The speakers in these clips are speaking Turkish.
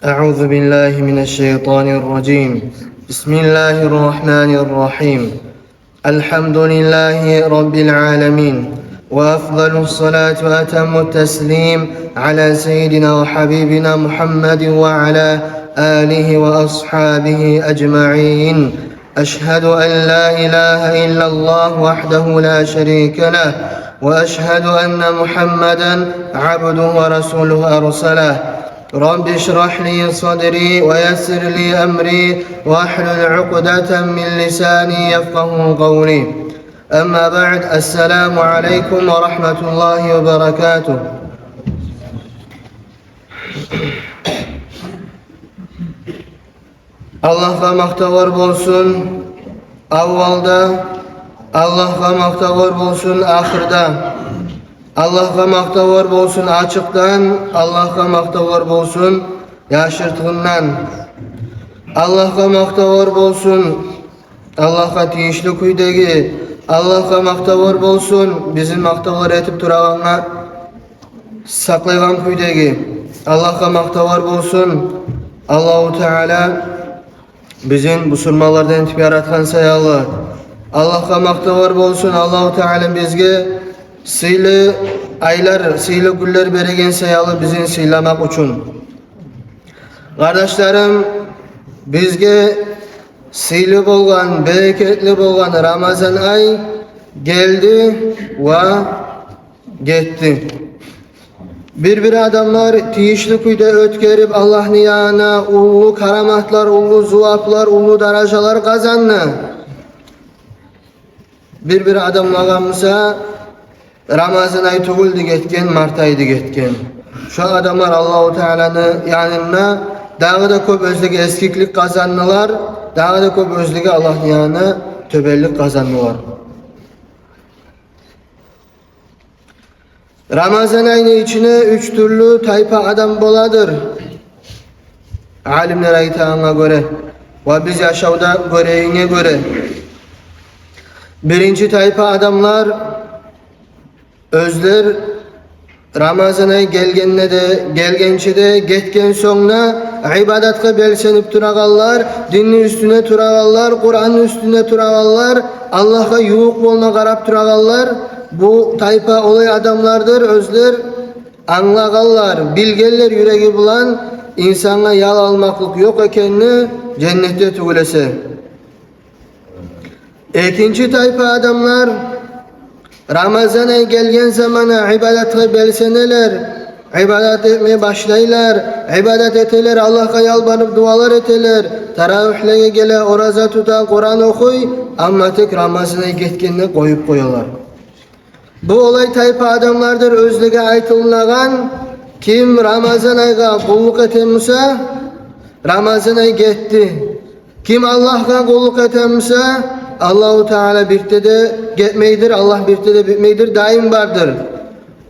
أعوذ بالله من الشيطان الرجيم. بسم الله الرحمن الرحيم. الحمد لله رب العالمين، وأفضل الصلاة وأتم التسليم على سيدنا وحبيبنا محمد وعلى آله وأصحابه أجمعين. أشهد أن لا إله إلا الله وحده لا شريك له، وأشهد أن محمدا عبده ورسوله أرسله. رب اشرح لي صدري ويسر لي أمري واحلل عقدة من لساني يفقه قولي. أما بعد، السلام عليكم ورحمة الله وبركاته. Allah'a maqtavor bo'lsin avvalda, Allah'a maqtavor bo'lsin oxirda. Allah'a maqtavor bo'lsin ochiqdan, Allah'a maqtavor bo'lsin yashirtg'indan. Allah'a maqtavor bo'lsin Allah'a tiyishli kuydagi, Allah'a maqtavor bo'lsin bizni maqtavor etib turaganga saqlagan kuydagi. Allah'a maqtavor bo'lsin Allohu Teala bizim musulmonlardan etib yaratgan sayollar. Allah'a maqtavor bo'lsin Allohu Teala bizga siyli aylar, siyli gullar bergan sayoli bizni siylamak uchun. Qardaşlarım, bizge siyli bo'lgan, bereketli bo'lgan Ramazan ay geldi ve gitti. Bir adamlar tiyişli kuyda ötkerip Allah'ın yanına ulu karamatlar, ulu zuvaplar, ulu darajalar kazandı. Bir adamlarımıza Ramazan ayı tuguldu getken, Mart aydı getken. Şu adamlar Allahu Teala'nın yanına daha da köp özlüğü eskiklik kazandılar, daha da köp özlüğü Allah'ın yanına töbellik kazandılar. Ramazan ayının içine 3 türlü tayfa adam boladır. Alimler aytağına göre ve biz yaşavda göreğine göre. Birinci tayfa adamlar özler Ramazan ayı gelgençe de getken sonra ibadatga belsenip turağallar, dinin üstüne turağallar, Kur'an'ın üstüne turağallar, Allah'a yuğuk boluna qarap turağallar. Bu tayfa olay adamlardır, özler anlağallar, bilgeller yüreği bulan insana yal almaklık yok ekenini cennette tügülese. İkinci tayfa adamlar Ramazan ayı gelgen zamana ibadatga belseneler, ibadat etmeye başlaylar, ibadat eteler, Allah'a yalvarıp dualar eteler, teravihlere gele, oraza tuta, Kur'an okuy, ama tek Ramazan ayı getkenine koyup koyuyorlar. Bu olay tayfa adamlardır, özlüge aytılınağan, kim Ramazan ayga kulluk etemse, Ramazan ayı getti. Kim Allah'a kulluk etemse, Allahu Teala birte de getmeydir, Allah birte de bitmeydir, daim vardır.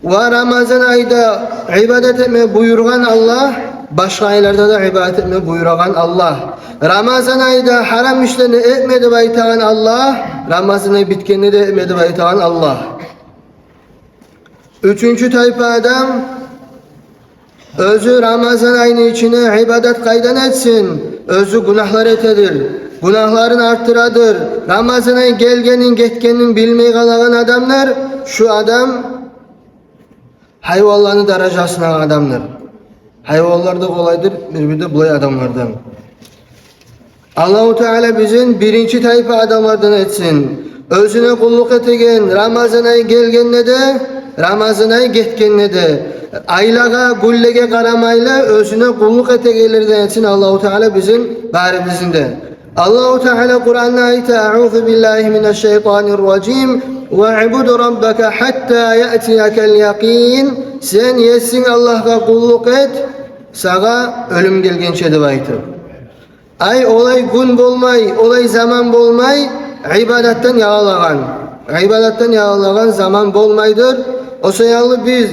Ve Ramazan ayda ibadet etme buyurgan Allah, başka aylarda da ibadet etme buyurgan Allah. Ramazan ayda haram işlerini etmedi baytağın Allah, Ramazan ayı bitkenini de etmedi baytağın Allah. Üçüncü tayfa adam özü Ramazan ayının içine ibadet kaydan etsin, özü günahlar etedir, günahların arttıradır. Ramazan ayı gelgenin getkenin bilmeyi kalağın adamlar, şu adam hayvanların darajasına adamlar. Hayvanlar da kolaydır, bir de bulay adamlardan. Allahu Teala bizim birinci tayfa adamlardan etsin. Özüne kulluk etegen, Ramazan ayı gelgenine de, Ramazan ayı getkenine de, aylaga, gullege karamayla özüne kulluk etegelerden etsin Allahu Teala bizim bari bizim de. Allahu Teala Kur'an'da ayet "Euzu billahi mineşşeytanirracim ve ibudu rabbaka hatta ya'tiyakel yakin." Sen yesin Allah'a kulluk et, sağa ölüm gelgençe de ayet. Ay olay gün bolmay, olay zaman bolmay, ibadetten yağlagan. İbadetten yağlagan zaman bolmaydır. O sayılı biz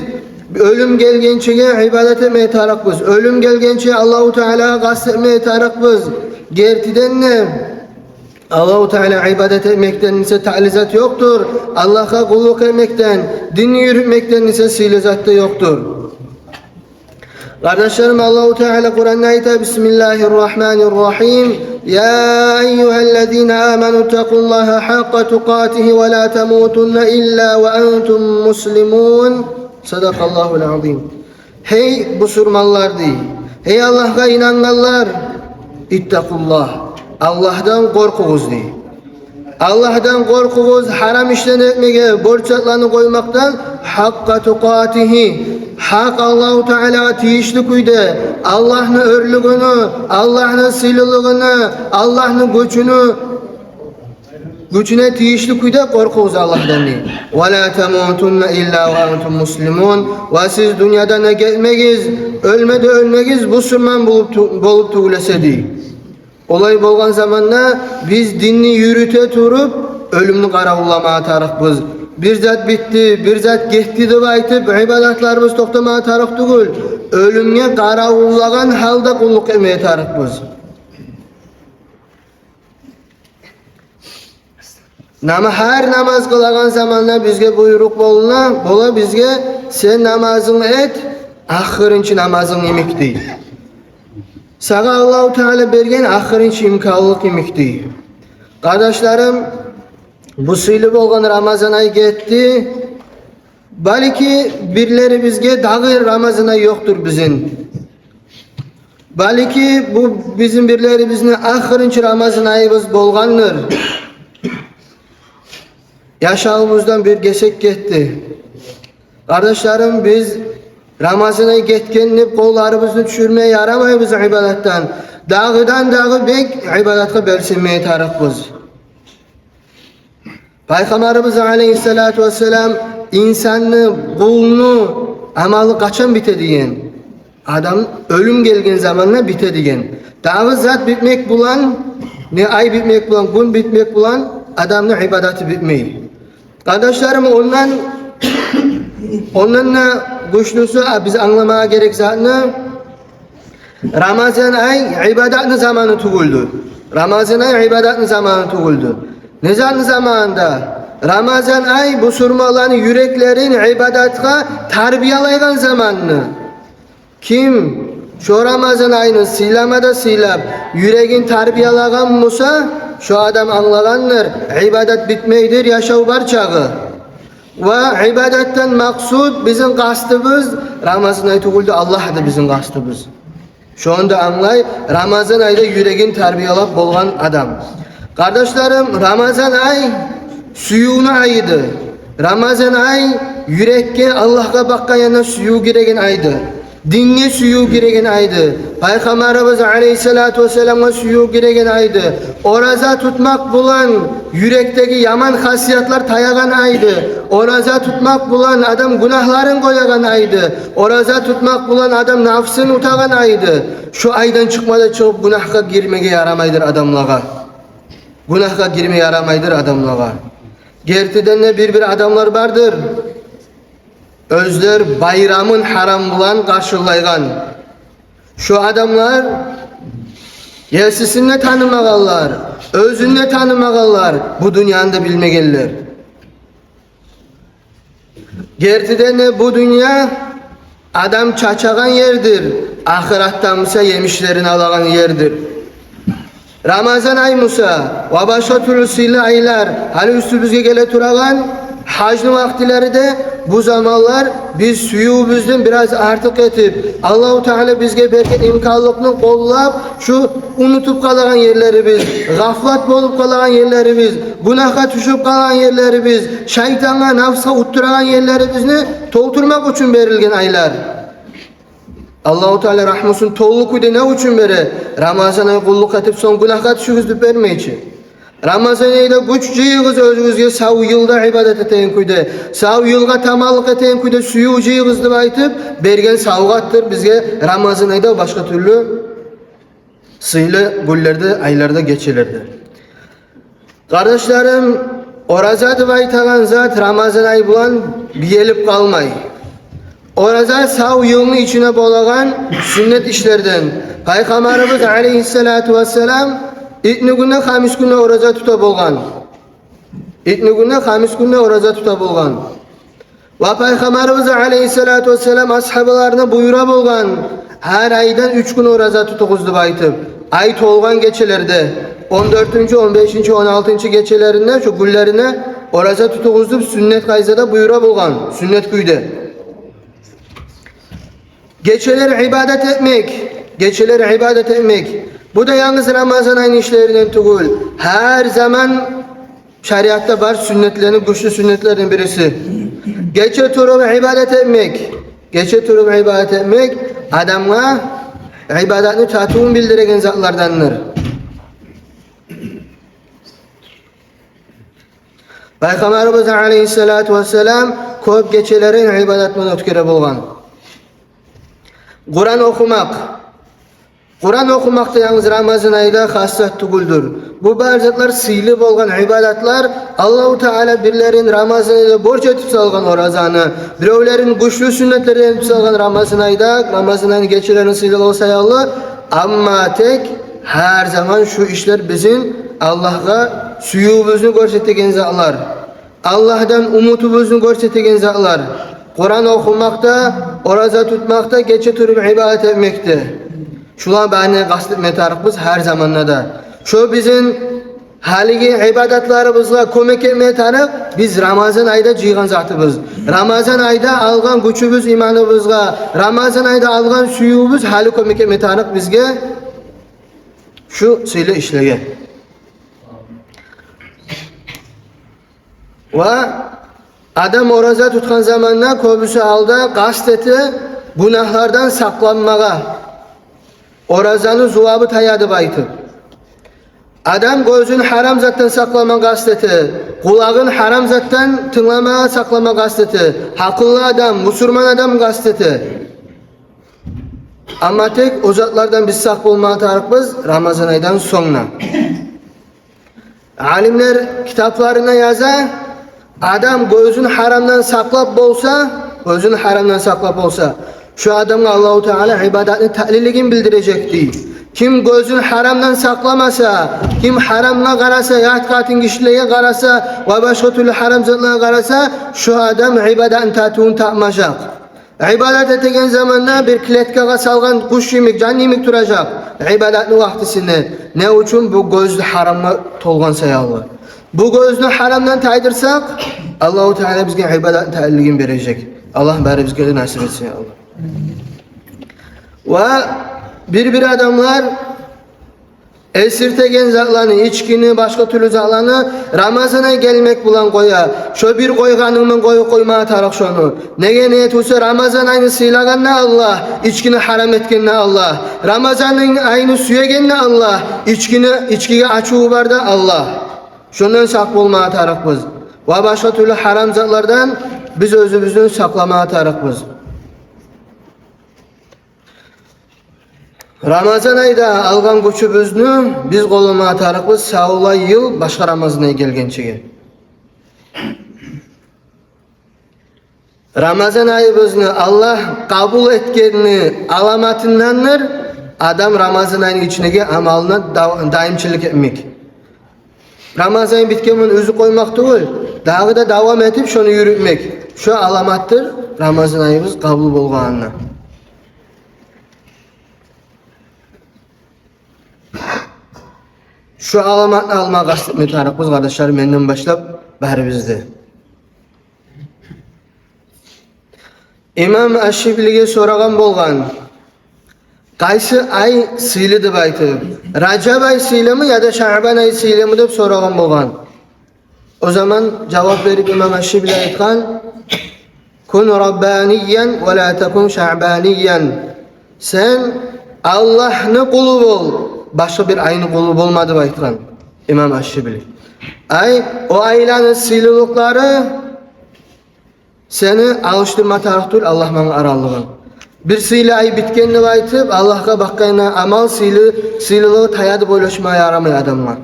ölüm gelgençeye ibadet etmeye tarakbız. Ölüm gelgençeye Allahu Teala'ya kastetmeye tarakbız. Gertiden ne? Allahu Teala ibadet etmekten ise ta'lizat yoktur. Allah'a kulluk etmekten, dinini yürütmekten ise silizat da yoktur. Kardeşlerim, Allahu Teala Kur'an'da ayet: Bismillahirrahmanirrahim. Ya eyyühellezine amenu tequllaha hakka tukatihi ve la temutunne illa ve entum muslimun. Sadakallahul azim. Hey busurmanlar değil. Hey Allah'a inananlar, ittakullah. Allah'tan korkuğuz değil. Allah'tan korkuğuz, haram işten etmeye, borçlarını koymaktan, hakka tukatihi. Hak Allahu Teala tiyişli kuyde, Allah'ın örlüğünü, Allah'ın sililiğini, Allah'ın gücüne tiyişli kuyde korkuğuz Allah'tan değil. Ve la temutunne illa ve entum muslimun. Ve siz dünyada ne gelmegiz, ölmede ölmegiz, bu sürman bolup tuğlese değil. Olay bolgan zamanda biz dinni yürüte turup ölümünü karavullamaya tarıkbız. Bir zat bitti, bir zat geçti deb aytıp ibadatlarımız toxtamaya tarık tugul. Ölümge karavullagan halda kulluk etmeye tarıkbız. Her namaz kılagan zamanda bizge buyruk bola bizge sen namazını et, ahırınçı namazın yemek değil. Sağa Allah-u Teala bergen ahırınçı imkanlık yemek değil. Kardeşlerim, bu sıylı bolgan Ramazan ayı getdi. Balki birleri bizge dağı Ramazan ayı yoktur bizim. Balki bu bizim birleri bizni ahırınçı Ramazan ayımız bolgandır. Yaşağımızdan bir gesek getdi. Kardeşlerim, biz Ramazan ayı getkenini kollarımızı düşürmeye yaramayız ibadattan. Dağıdan dağı bek ibadatka belsinmeye tarıkbız. Peygamberimiz Aleyhissalatu vesselam insanı, kulunu, amalı kaçan bite diyen. Adam ölüm gelgen zamanla bite diyen. Dağı zat bitmek bulan, ne ay bitmek bulan, gün bitmek bulan, adamın ibadatı bitmeyi. Kardeşlerim, ondan güçlüsü biz anlamaya gerek zatını Ramazan ay ibadatın zamanı tuğuldu. Ramazan ay ibadatın zamanı tuğuldu. Ne zamanında? Ramazan ay bu surmaların yüreklerin ibadatka tarbiyalaygan zamanını. Kim şu Ramazan ayını silamada silap yüreğin tarbiyalagan musa şu adam anlaganlar ibadat bitmeydir, yaşav var çağı. Ve ibadetten maksud bizim kastımız Ramazan ayı tuğuldu, Allah da bizim kastımız. Şu anda anlay Ramazan ayda yüreğin tarbiyalap bolgan adam. Kardeşlerim, Ramazan ay suyunu ayıydı. Ramazan ay yürekke Allah'a bakkan yana suyu giregen aydı. Dinge suyu giregen aydı. Peygamberimiz Aleyhissalatu vesselam'a suyu giregen aydı. Oraza tutmak bulan yürekteki yaman hasiyatlar tayagan aydı. Oraza tutmak bulan adam günahların koyagan aydı. Oraza tutmak bulan adam nafsını utagan aydı. Şu aydan çıkmada çıkıp günahka girmeye yaramaydır adamlara. Günahka girmeye yaramaydır adamlara. Gertiden de bir adamlar vardır. Özler bayramın haram bulan karşılaygan. Şu adamlar yelsisini tanımağallar, özünü tanımağallar, bu dünyanda bilmegeller. Gertiden de bu dünya adam çaçagan yerdir. Ahirattan Musa yemişlerini alagan yerdir. Ramazan ay Musa ve başka türlü aylar hani üstümüzge gele turagan haclı vaktileri de bu zamanlar biz suyumuzdan biraz artık etip Allah-u Teala bizge berken imkanlıkını kollap şu unutup kalan yerlerimiz, gaflat bolup kalan yerlerimiz, günaha düşüp kalan yerlerimiz, şeytana, nafsa utturagan yerlerimizni tolturmak için verilgen aylar. Allah-u Teala rahmusun tolluk uyda ne için beri? Ramazan ayı kulluk etip son günaha düşügüzdü vermeyici. Ramazan ayında güç jıyığız özünüzge sav yılda ibadet eteyin kuyda. Sav yılga tamallık eteyin kuyda suyu jıyığız deb aytıp bergen savgattır bizge Ramazan ayında başka türlü sıylı güllerde, aylarda geçilirdi. Kardeşlerim, oraza deb aytagan zat Ramazan ayı bulan biyelip kalmay. Oraza sav yılını içine bolagan sünnet işlerden. Peygamberimiz Aleyhissalatu vesselam İtni günne hamis günne oraza tuta bolgan. İtni günne hamis günne oraza tuta bolgan. Ve Peygamberimiz Aleyhissalatu vesselam ashablarına buyura bolgan. her aydan 3 gün oraza tutuguz deb aytıp, ay tolgan geçelerde 14. 15. 16. geçelerinde şu günlerine oraza tutuguz deb sünnet kayzada buyura bolgan, sünnet kuyde. Geceler ibadet etmek, geceler ibadet etmek. Bu da yalnız Ramazan ayının işlerinden tugul. Her zaman şeriatta var sünnetlerin, güçlü sünnetlerin birisi. Gece turup ibadet etmek. Gece turup ibadet etmek adamga ibadetini tatuğun bildiregen zatlardandır. Peygamberimiz Aleyhissalatu vesselam köp gecelerin ibadetini ötkere bolgan. Kur'an okumak. Kur'an okumak da yalnız Ramazan ayında hassat tuguldur. Bu barzatlar sıylı bolgan ibadetler Allah-u Teala birlerin Ramazan ayında borç etip salgan orazanı, birevlerin güçlü sünnetleri etip salgan Ramazan ayında, Ramazan ayını geçirenin sıylı olsa yallı, ama tek her zaman şu işler bizim Allah'a suyubuzunu görsettiğin zatlar, Allah'tan umutubuzunu görsettiğin zatlar. Kur'an okumakta, oraza tutmakta, gece turup ibadet etmekte. Şular bana kastetme tarıkımız her zamanla da. Şu bizim haligi ibadetlerimizle kömek etmeye tarık, biz Ramazan ayda cıygan zatımız. Ramazan ayda algan güçümüz imanımızla, Ramazan ayda algan suyumuz hali kömek etmeye tarık bizge şu sıyla işlege. Ve adam oraza tutkan zamanla köbüsü alda kasteti günahlardan saklanmağa. Orazanın zuvabı tayadı baytı. Adam gözün haram zattan saklama kasteti, kulağın haram zattan tınlama saklama kasteti, hakıllı adam, Müslüman adam kasteti. Ama tek o zatlardan biz sak olmaya tarıkız Ramazan aydan sonra. Alimler kitaplarına yaza, adam gözün haramdan saklap bolsa, gözün haramdan saklap olsa, şu adamla Allah-u Teala ibadetini ta'liligini bildirecekti. Kim gözün haramdan saklamasa, kim haramla karasa, yahtkatın kişiliğe karasa ve başka türlü haram zatlığa karasa, şu adam ibadetin tatuğunu takmayacak. İbadet ettiğin zamanla bir kletkaga salgan kuş yemek, can yemek duracak. İbadetin vaktisinde. Ne için? Bu gözlü haramla tolgan sayalı. Bu gözlü haramdan taydırsak, Allah-u Teala bizge ibadetin ta'liligini verecek. Allah bari bizge nasip etsin ya Allah. Ve bir adamlar esirtegen zatlarını, içkini, başka türlü zatlarını Ramazan'a gelmek bulan koya. Şu bir koyganımın koymaya tarak şunu. Nege niyet olsa Ramazan ayını sıylagan ne Allah, içkini haram etken ne Allah. Ramazan'ın ayını süyegen ne Allah, içkiye açığı var da Allah. Şundan sak bulmaya tarakız. Ve başka türlü haram zatlardan biz özümüzün saklamaya tarakız. Ramazan ayda algan güçümüzünü biz koluma tarıkız sağla yıl başka Ramazan'a gelgençege. Ramazan ayımızını Allah kabul etkenini alamatındandır. Adam Ramazan ayının içindeki amalına daimçilik etmek. Ramazan ayı bitkemin özü koymak değil, dağı da devam edip şunu yürütmek. Şu alamattır Ramazan ayımız kabul bolğanına. Şu alamatını alma kastetme tarafımız kardeşlerim benden başlap bari bizde. İmam Aşşibli'ye soragan bolgan. Qaysı ay sıylı deb aytib, Racab ay sıylı ya da Şaban ay sıylı deb soragan bolgan. O zaman cevap verip İmam Aşşibli aytgan, kun rabbaniyen ve la takun şa'baniyen. Sen Allah'ın kulu bol. Başka bir ayını kulu olmadı baytıran İmam Aşşibli. Ay o aylanın sıylılıkları seni alıştırma taraftur Allah bana aralığın. Bir sıylı ay bitkenini baytıp Allah'a bakkayına amal sıylılığı tayadı boylaşmaya yaramıyor adamlar.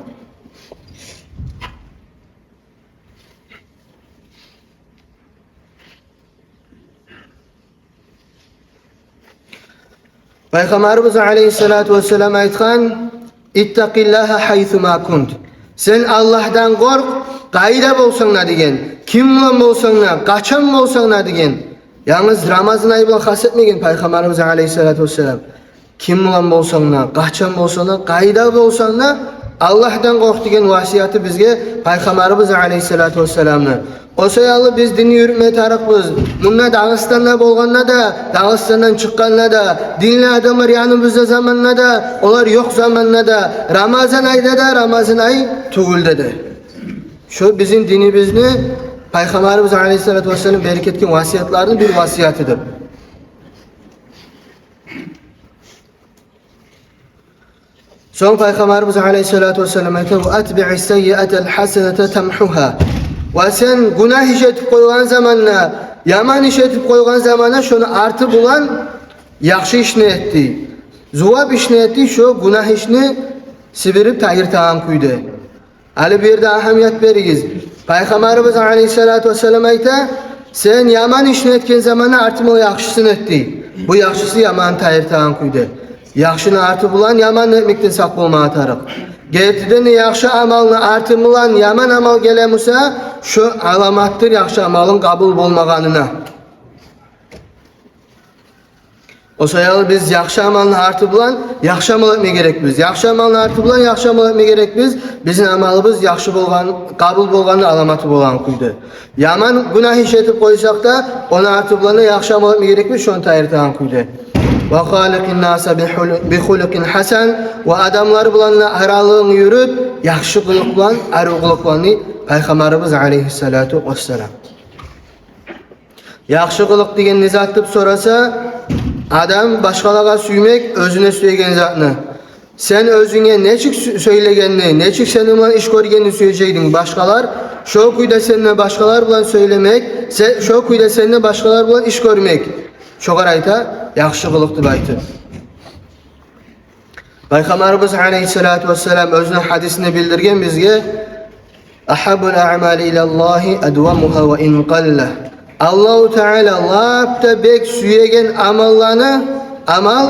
Peygamberimiz Aleyhissalatu vesselam aytgan, İttaqillaha haythuma kunt. Sen Allah'tan kork, qayda bolsan da degen. Kim bilan bolsan da, qaçan bolsan da degen. Yalnız Ramazan ayı bilan xas etmegen Peygamberimiz aleyhissalatu vesselam. Kim bilan bolsaňlar, qaçan bolsaňlar, qayda bolsaňlar Allah'tan kork degen vasiyatı bizge Peygamberimiz aleyhissalatu vesselam'ın. O sayalı biz dinni yürütmeye tarıkbız. Bunlar Dağıstan'da bolğanda da, Dağıstan'dan çıkkanla da, dinli adamlar yanımızda zamanla da, olar yok zamanla da, Ramazan ayda da, Ramazan ay tugulda da. Şu bizim dinimizni Peygamberimiz aleyhissalatu vesselam bereketken vasiyatlarının bir vasiyatıdır. Son Peygamberimiz aleyhissalatu vesselam aytadi: "Atbi'is sayyi'atel hasenete temhuha." Ve sen günah iş etip koygan zamanla, yaman iş etip koygan zamana şunu artı bulan yaxşı işini etti. Zuvab işini etti, şu günah işini sibirip tayırtağın kuydu. Ali bir de ahamiyet berigiz. Peygamberimiz aleyhissalatu vesselam ayta, sen yaman işini etken zamana artı yaxşısını etti. Bu yaxşısı yaman tayırtağın kuydu. Yaxşını artı bulan yaman etmekten sak bolmağa tarık. Gertiden yaxşı amalını artımılan yaman amal gelemusa şu alamattır yaxşı amalın kabul bolmaganına. O sayalı biz yaxşı amalını artı bulan yaxşı amal etme gerek biz. Yaxşı amalını artı bulan yaxşı amal etme gerek biz. Bizim amalımız yaxşı bolgan, kabul bolganın alamatı bolan kuydu. Yaman günah iş etip koysak da onu artı bulana yaxşı amal etme gerek biz. Şunu tayırtağın kuydu. Ve halikin nasa bi hulukin hasan ve adamlar bulanla aralığını yürüt yaxşı kılık bulan arı kılık bulanı Peygamberimiz aleyhissalatu vesselam. Yaxşı kılık degen nizattıp sorasa adam başkalarga suymek özüne söylegen zatını. Sen özüne neçik söylegenini, neçik senin bilan iş görgenini söyleyecektin. Başkalar şu kuyda seninle başkalar bilan söylemek, şu kuyda seninle başkalar bilan iş görmek. Şoğar ayta, yaxşı kılıktı baytı. Peygamberimiz aleyhissalatu vesselam özünün hadisini bildirgen bizge ahabbul a'mali ilallahi edvamuha ve in qalla. Allahu Teala lapta bek süyegen amallarını amal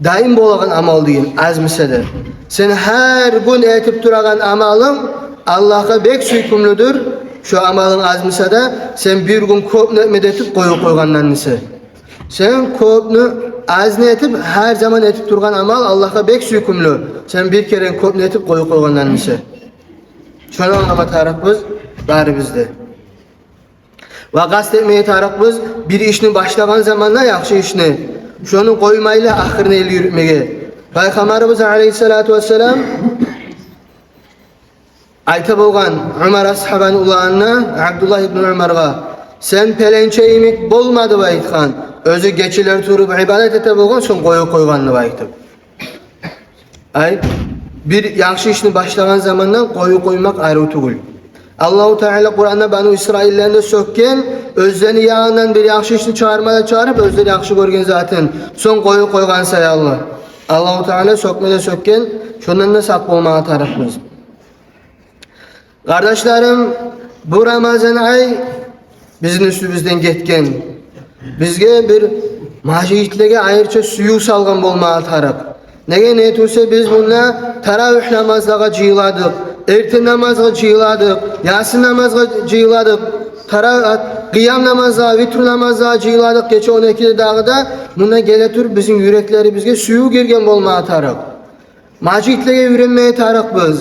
daim bolagan amal deyin azmisedir. Sen her gün etip duragan amalın Allah'a bek süykümlüdür. Şu amalın azmisede sen bir gün köpnü etmedetip koyu koygandan nisi. Sen köpnü azne etip her zaman etip durgan amal Allah'a bek süykümlü. Sen bir kere köpnü etip koyu koygandan nisi. Şunu anlama tarafımız bari bizde. Ve qast etmeye tarafımız bir işini başlagan zamanla yaxşı işini. Şunu koymayla ahirine el yürütmege. Peygamberimiz aleyhissalatu vesselam ayta bolgan Umar ashaban ulanına Abdullah ibn Umar'a sen pelençe yemek bolmadı baytkan. Özü geçiler turup ibadet ete bolgan son koyu koyganını baytıp. Ay bir yaxşı işini başlagan zamandan koyu koymak ayrı tugul. Allahu Teala Kur'an'da Banu İsraillerinde sökken özlerini yağından bir yaxşı işini çağırmada çağırıp özleri yaxşı görgen zaten son koyu koygan sayallı. Allahu Teala sökmede sökken şundan da sak olmağa tarafımız. Kardeşlerim bu Ramazan ay bizim üstümüzden getken bizge bir maşiyitlige ayırça suyu salgan bolmağa taraf. Nege ne etuse biz bununla taravih namazlaga cıyıladık. Erten namazga cıyıladık. Yasin namazga cıyıladık. Qiyam namazga, vitr namazga cıyıladık. Geçe 12 dağıda buna gele tur bizim yürekleri bizge suyu girgen bolmağa taraf. Maşiyitlige yürenmeye taraf biz.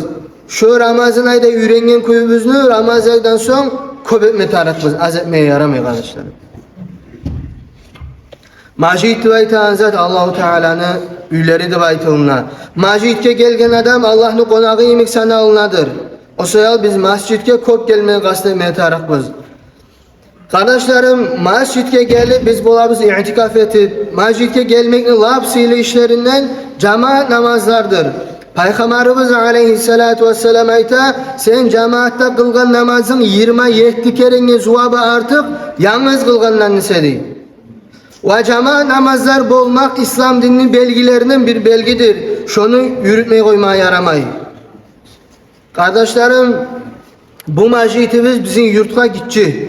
Şu Ramazan ayda yürengen kuyubuzunu Ramazan aydan son köp etmeye taraf biz. Az etmeye yaramıyor kardeşlerim. Macid baytan zat Allahu Teala'nın ülleri de baytanlar. Macitke gelgen adam Allah'ın konağı yemek sana alınadır. O sayal biz masjidke kop gelmeye kastetmeye tarafız. Kardeşlerim masjidke gelip biz bolabız i'tikaf etip masjidke gelmekle lapsiyle işlerinden cemaat namazlardır. Peygamberimiz aleyhissalatu vesselam ayta sen cemaatta kılgan namazın 27 kerenge zuvabı artıp yalnız kılgandan nisedi. Ve cemaat namazlar bolmak İslam dininin belgilerinden bir belgidir. Şunu yürütmeye koymaya yaramay. Kardeşlerim bu macitimiz bizim yurtga gitçi.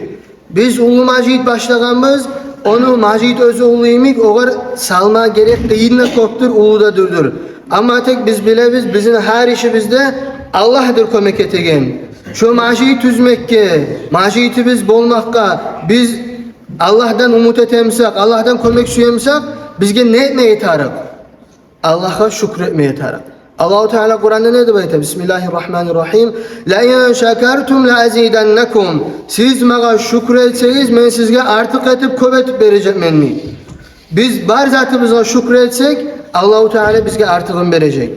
Biz ulu macit başlaganımız onu macit özü ulu yemek oğar salma gerek kıyınla koptur ulu da durdur. Ama tek biz bilebiz bizim her işimizde Allah'dır kömek etegen. Şu macit tüzmekke, macitimiz bolmakka biz Allah'dan umut etemsek, Allah'dan kömek suyemsek, bizge ne etmeye tarık? Allah'a şükretmeye tarık. Allah-u Teala Kur'an'da ne diyor? Bismillahirrahmanirrahim. La in şekertum la azidannakum. Siz mağa şükretseniz men sizge artık etip köbetip vereceğim menni. Biz bar zatımıza şükretsek Allah-u Teala bizge artığını verecek.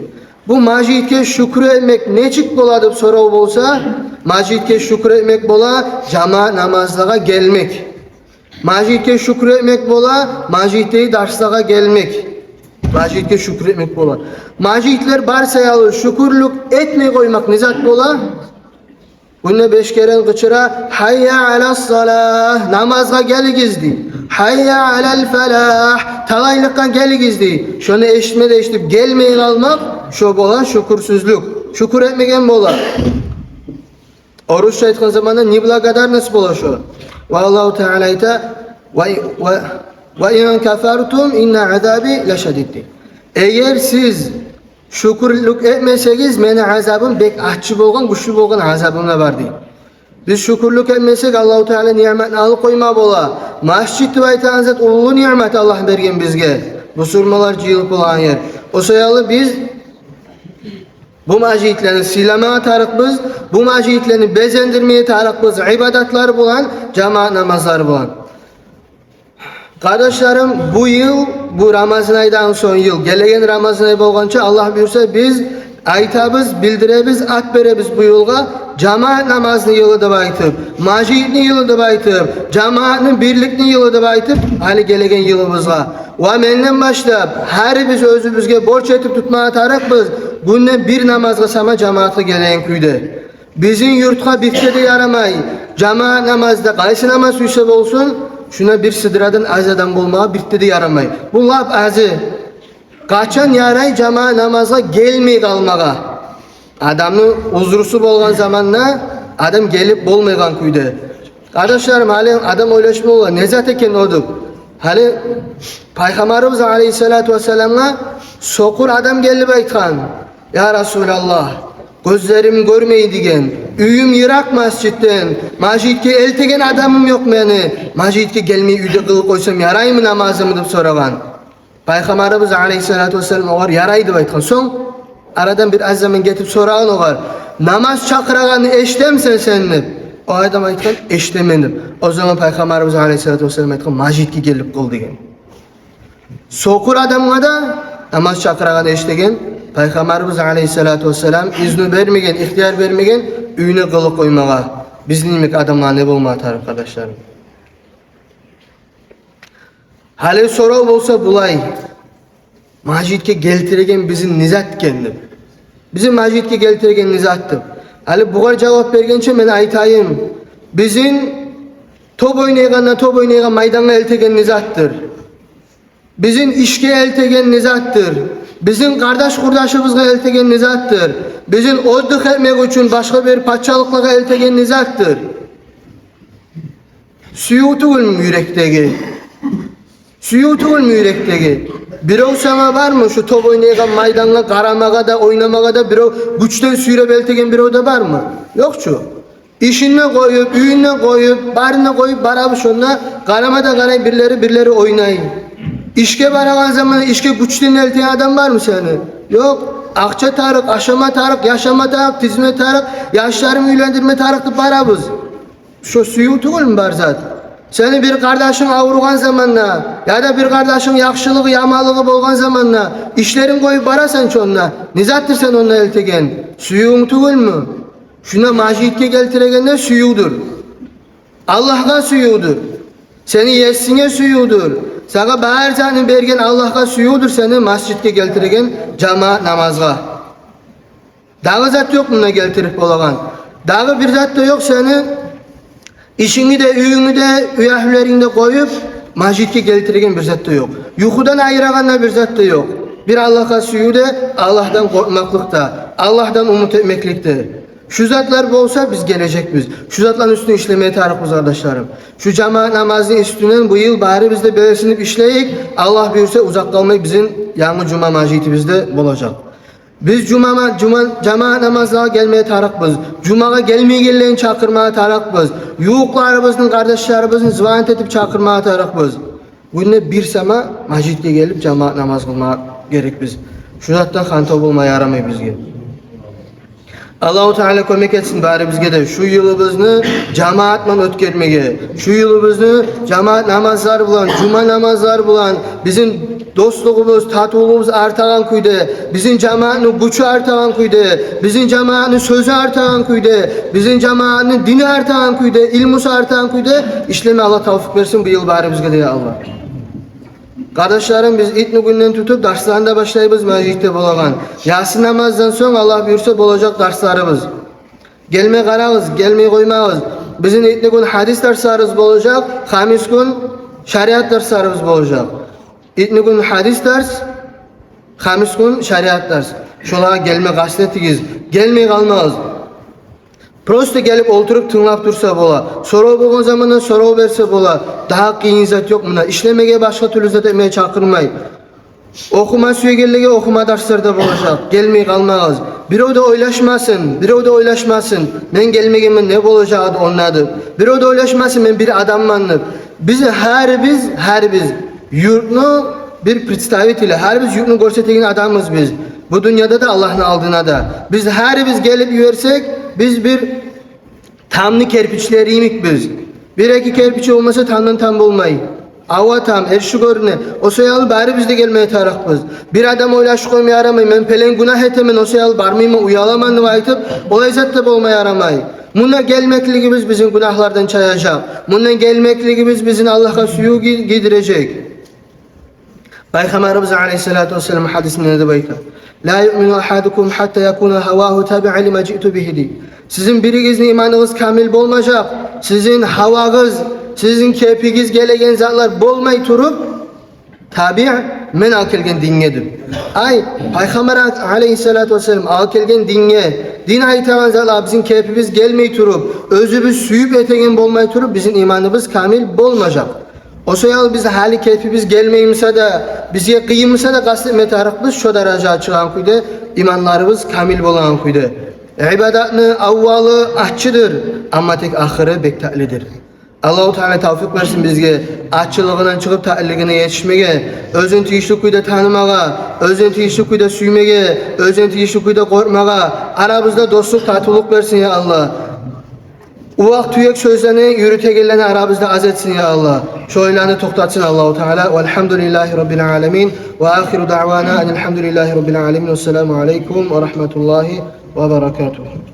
Bu majidke şükür etmek neçik boladıp sorav bolsa, majidke şükür etmek bola cama namazlığa gelmek. Majidke şükür etmek bola majidteyi derslığa gelmek. Majidke şükür etmek bola. Majidler bar sayalı şükürlük etmeye koymak nizat bola. Bununla 5 kere gıçıra hayya alas salah namazga geligizdi. Hayya alal felah talaylıkka geligizdi. Şunu eşitme eşitip gelmeyin almak şu bola şükürsüzlük. Şükür etmegen bola. Oruç aytkan zamanda nibla kadar nasıl bola şu? Ve Allahu Teala ita ve in kafartum inna azabi leşediddi. Eğer siz şükürlük etmeseniz meni azabım bek ahçı bolgan, güçlü bolgan azabımla var deyip. Biz şükürlük etmesek Allah-u Teala nimetini alıp koyma bola. Masjid-i Baytanzat ulu nimet Allah bergen bizge. Bu surmalar cıyılıp olan yer. O sayalı biz bu majidlerini silamaya tarık biz, bu majidlerini bezendirmeye tarık biz, ibadatlar bulan, cemaat namazlar bulan. Kardeşlerim bu yıl, bu Ramazan aydan son yıl, gelegen Ramazan ayı bolgança Allah buyursa biz aytabız, bildirebiz, at berebiz bu yılga cemaat namazını yılı da baytıp, majidni yılı da baytıp, cemaatnin birlikni yılı da baytıp, hali gelegen yılımızga. Ve menden başlayıp, her biz özümüzge borç etip tutmaya tarık biz, bundan bir namazga sama cemaatı gelegen küyde. Bizim yurtka bitti de yaramay, cemaat namazda qaysı namaz üyse olsun, şuna bir sıdıradan az adam bulmağa bitti de yaramay. Bu laf azı. Kaçan yaray cemaat namaza gelmey kalmağa. Adamın uzrusu bolgan zamanla adam gelip bolmaygan kuyda. Kardeşlerim hali adam oylaşma ola. Ne zat eken odur. Hali Peygamberimiz Aleyhissalatu vesselam'a sokur adam gelip aytkan. Ya Resulallah gözlerim görmeydigen. Üyüm yırak masjidden. Masjidke eltegen adamım yok meni. Masjidke gelmeyi üyde kılıp koysam yaray mı namazımı deyip soragan. Peygamberimiz Aleyhissalatu vesselam oğar yaraydı aytkan. Son aradan bir az zaman getirip sorağın oğar. Namaz çakırağını eştemsen senle. O adam aytkan eştemedim. O zaman Peygamberimiz Aleyhissalatu vesselam aytkan majidki gelip kıl degen. Sokur adamına da namaz çakırağını eştegen. Peygamberimiz Aleyhissalatu vesselam izni vermegen, ihtiyar vermegen üyüne kılıp koymağa. Bizim demek adamlar ne bulma atar arkadaşlarım. Hali sorav bolsa bulay. Majidke geltiregen bizim nizat kendim. Bizim majidke geltiregen nizattı. Hali buğar cevap bergençe men aytayım. Bizim top oynaygan maydana eltegen nizattır. Bizim işke eltegen nizattır. Bizim kardeş kurdaşımızga eltegen nizattır. Bizim odduk etmek için başka bir paçalıklara eltegen nizattır. Suyutuğul mu yürekteki? Suyutuğul mu yürekteki? Birov sana var mı şu top oynayan maydana karamağa da oynamağa da birov güçten suyra beltegen birov da var mı? Yok şu. İşine koyup, üyüne koyup, barına koyup barabı şunla karamada karay birileri oynayın. İşke baragan zaman işke güçten elteyen adam var mı seni? Yok. Akça tarık, aşama tarık, yaşama tarık, tizme tarık, yaşlarımı üylendirme tarıklı barabız. Şu suyutuğul mu var zat? Seni bir kardeşin avrugan zamanla ya da bir kardeşin yakşılığı, yamalığı bolgan zamanla işlerin koyup barasan çonla. Nizattır sen onunla eltegen. Suyuğun tuğul mu? Şuna majidke geltiregenler suyuğudur. Allah'a suyuğudur. Seni yessine suyuğudur. Sana bahar canı bergen Allah'a suyuğudur seni masjidke geltiregen cemaat namazga. Dağı zat yok buna geltirip olagan. Dağı bir zat da yok seni işini de, üyünü de, üyahülerini de koyup masjidke geltiregen bir zat da yok. Yuhudan ayıraganlar bir zat da yok. Bir Allah'a suyu de, Allah'tan korkmaklıkta, Allah'tan umut etmeklikte. Şu zatlar olsa biz gelecek biz. Şu zatların üstüne işlemeye tarıkız kardeşlerim. Şu cemaat namazının üstünden bu yıl bari biz de böylesinip işleyik. Allah buyursa uzak kalmayı bizim yanı cuma majidi bizde olacak. Biz cuma namazına gelmeye tarıkbız. Cuma'ya gelmeyenlerin çakırmaya tarıkbız. Yuğuklarımızın, kardeşlerimizin zıvanet edip çakırmaya tarıkbız. Günde bir sema masjidge gelip cemaat namaz kılmaya gerek biz. Şurattan hanta bulmaya yaramay bizge. Allahu Teala kömek etsin bari bizge de şu yılımızı cemaatman ötkürmege, şu yılımızı cemaat namazlar bulan, cuma namazlar bulan, bizim dostluğumuz, tatulluğumuz artagan kuyde, bizim cemaatın gücü artagan kuyde, bizim cemaatın sözü artagan kuyde, bizim cemaatın dini artagan kuyde, ilmusu artagan kuyde, işleme Allah tavfik versin bu yıl bari bizge de ya Allah. Kardeşlerim biz itni günden tutup derslerinde başlayırız mescitte bulagan. Yasin namazdan sonra Allah buyursa olacak derslerimiz. Gelmeye kararız, gelmeye koymayız. Bizim itni gün hadis derslerimiz olacak, hamis gün şeriat derslerimiz olacak. İtni gün hadis ders, hamis gün şeriat ders. Şolara gelme gazetetigiz, gelmeye kalmayız. Prosto gelip oturup tınlap dursa bola. Soru bolgan zamanda soru verse bola. Daha qiyin zat yok buna. İşlemege başka türlü zat etmeye çakırmay. Okuma süyegellige okuma derslerde bolacak. Gelmey kalmağız. Biri de oylaşmasın. Men gelmegemin ne bolacağı onladı. Biri de oylaşmasın men bir adammanlık. Biz her biz yurtnu bir представитель, her biz yurtnu görsetegen adamız biz. Bu dünyada da Allah'ın aldığına da. Biz gelip yürsek biz bir tamlı kerpiçleriyimik biz. Bir iki kerpiç olmasa tamdan tam olmayı. Ava tam, erşi görüne. O soyalı bari bizde gelmeye tarafız. Bir adam oylaşı koymaya yaramay. Men pelen günah etemen o soyalı barmayma uyalamanı aytıp olay zatta olmaya yaramay. Bundan gelmekliğimiz bizim günahlardan çayacak. Bundan gelmekliğimiz bizim Allah'a suyu gidirecek. Peygamberimiz Aleyhisselatü Vesselam hadisinde de bayta. La yu'minu ahadukum hatta yakuna havahu tabi'an lima ji'tu bihi. Sizin biriginizin imanınız kamil olmayacak. Sizin havağız, sizin kepigiz gelegen zatlar bolmay turup tabi' men akelgen dingedir. Ay Peygamber Aleyhisselatü Vesselam akelgen din aytagan zatlar bizim kepimiz gelmey turup özübüz suyup etegen bolmay turup bizim imanımız kamil olmayacak. O soyalı biz hali keyfimiz gelmeyimse de bize kıyımsa da kastetme tarafımız şu derece çıkan kuydu imanlarımız kamil bolan kuydu. İbadatını avvalı ahçıdır ama tek ahırı bektaklidir. Allah-u Teala tavfik versin bizge ahçılığından çıkıp ta'illigine yetişmege, özün tiyişli kuyda tanımaga, özün tiyişli kuyda süymege, özün tiyişli kuyda korkmaga, aramızda dostluk tatuluk versin ya Allah. Uvak tüyek sözlerini yürütegellerini aramızda az etsin ya Allah. Şöyleni toktatsın Allah-u Teala. Velhamdülillahi Rabbil alemin. Ve ahiru da'vana enelhamdülillahi Rabbil alemin. Vesselamu aleykum ve rahmetullahi ve berekatuhu.